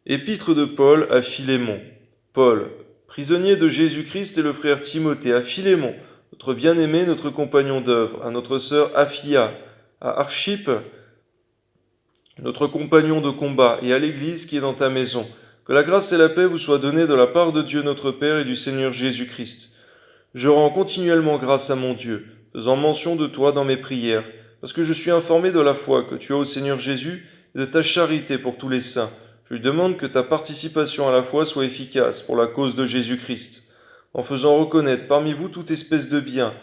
Épître de Paul à Philémon. Paul, prisonnier de Jésus-Christ, et le frère Timothée à Philémon, notre bien-aimé, notre compagnon d'œuvre, à notre sœur Aphia, à Archippe, notre compagnon de combat, et à l'Église qui est dans ta maison. Que la grâce et la paix vous soient données de la part de Dieu notre Père et du Seigneur Jésus-Christ. Je rends continuellement grâce à mon Dieu, faisant mention de toi dans mes prières, parce que je suis informé de la foi que tu as au Seigneur Jésus et de ta charité pour tous les saints. Je lui demande que ta participation à la foi soit efficace pour la cause de Jésus-Christ, en faisant reconnaître parmi vous toute espèce de bien.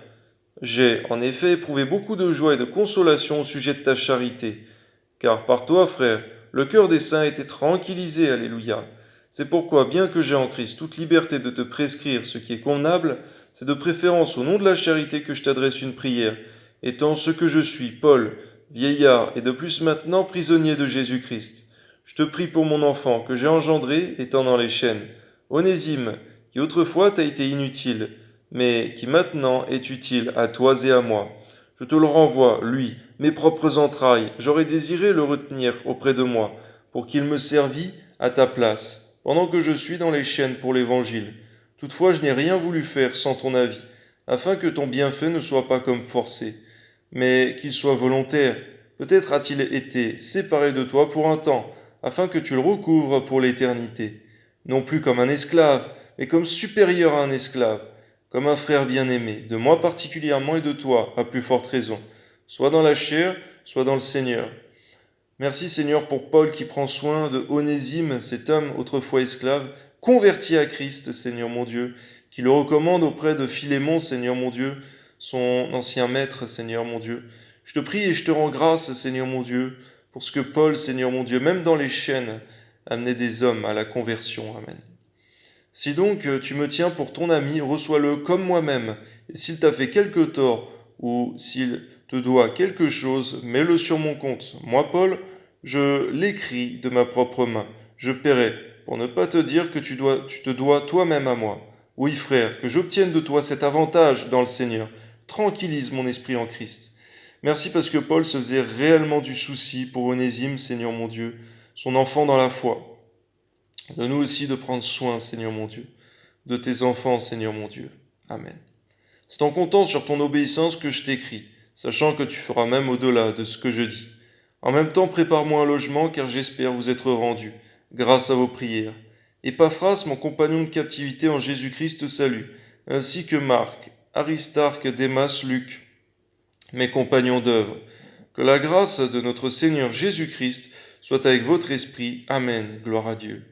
J'ai, en effet, éprouvé beaucoup de joie et de consolation au sujet de ta charité, car par toi, frère, le cœur des saints était tranquillisé, alléluia. C'est pourquoi, bien que j'ai en Christ toute liberté de te prescrire ce qui est convenable, c'est de préférence au nom de la charité que je t'adresse une prière, étant ce que je suis, Paul, vieillard, et de plus maintenant prisonnier de Jésus-Christ. Je te prie pour mon enfant que j'ai engendré, étant dans les chaînes, Onésime, qui autrefois t'a été inutile, mais qui maintenant est utile à toi et à moi. Je te le renvoie, lui, mes propres entrailles, j'aurais désiré le retenir auprès de moi, pour qu'il me servît à ta place, pendant que je suis dans les chaînes pour l'Évangile. Toutefois, je n'ai rien voulu faire sans ton avis, afin que ton bienfait ne soit pas comme forcé, mais qu'il soit volontaire. Peut-être a-t-il été séparé de toi pour un temps, afin que tu le recouvres pour l'éternité, non plus comme un esclave, mais comme supérieur à un esclave, comme un frère bien-aimé, de moi particulièrement et de toi, à plus forte raison, soit dans la chair, soit dans le Seigneur. Merci Seigneur pour Paul qui prend soin de Onésime, cet homme autrefois esclave, converti à Christ, Seigneur mon Dieu, qui le recommande auprès de Philémon, Seigneur mon Dieu, son ancien maître, Seigneur mon Dieu. Je te prie et je te rends grâce, Seigneur mon Dieu, pour ce que Paul, Seigneur mon Dieu, même dans les chaînes, amenait des hommes à la conversion. Amen. Si donc tu me tiens pour ton ami, reçois-le comme moi-même, et s'il t'a fait quelque tort, ou s'il te doit quelque chose, mets-le sur mon compte. Moi, Paul, je l'écris de ma propre main. Je paierai, pour ne pas te dire que tu te dois toi-même à moi. Oui, frère, que j'obtienne de toi cet avantage dans le Seigneur. Tranquillise mon esprit en Christ. Merci parce que Paul se faisait réellement du souci pour Onésime, Seigneur mon Dieu, son enfant dans la foi. Donne-nous aussi de prendre soin, Seigneur mon Dieu, de tes enfants, Seigneur mon Dieu. Amen. C'est en comptant sur ton obéissance que je t'écris, sachant que tu feras même au-delà de ce que je dis. En même temps, prépare-moi un logement, car j'espère vous être rendu, grâce à vos prières. Épaphras, mon compagnon de captivité en Jésus-Christ, te salue, ainsi que Marc, Aristarque, Démas, Luc, mes compagnons d'œuvre. Que la grâce de notre Seigneur Jésus-Christ soit avec votre esprit. Amen. Gloire à Dieu.